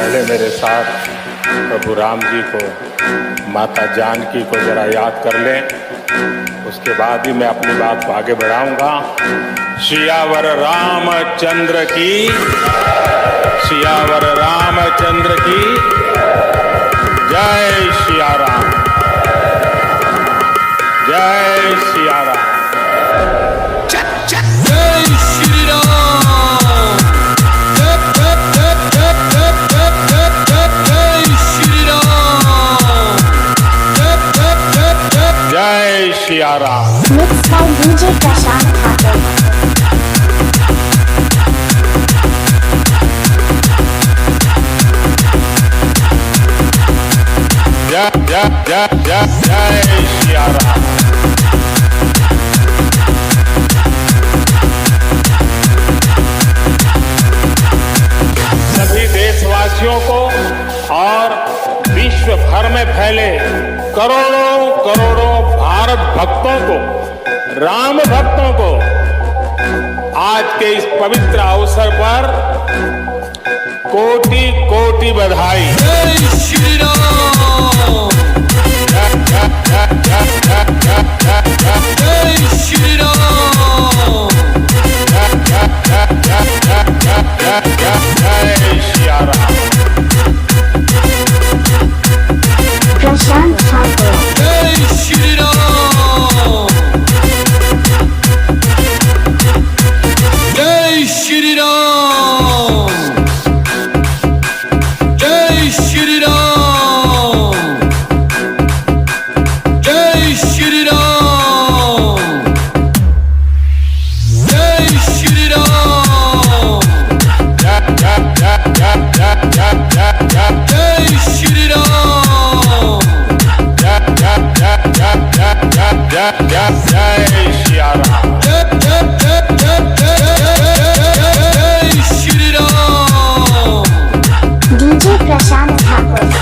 पहले मेरे साथ प्रभु राम जी को, माता जानकी को जरा याद कर लें, उसके बाद ही मैं अपनी बात को आगे बढ़ाऊंगा। सियावर रामचंद्र की, सियावर रामचंद्र की जय सिया राम, जय सिया राम। जय Siya Ram. Mixed by DJ Bhajan Thakur. जय जय जय जय जय सिया राम। सभी देशवासियों को और विश्व भर में फैले करोड़ों करोड़ों भारत भक्तों को, राम भक्तों को आज के इस पवित्र अवसर पर कोटि कोटि बधाई। जय श्री राम, जय श्री राम, जय सिया राम। Bhajan Thakur. जय श्री राम, जय श्री राम, जय श्री राम, जय श्री राम, जय श्री राम, जय श्री राम, जय सिया राम। जय Shri Ram. DJ Bhajan Thakur.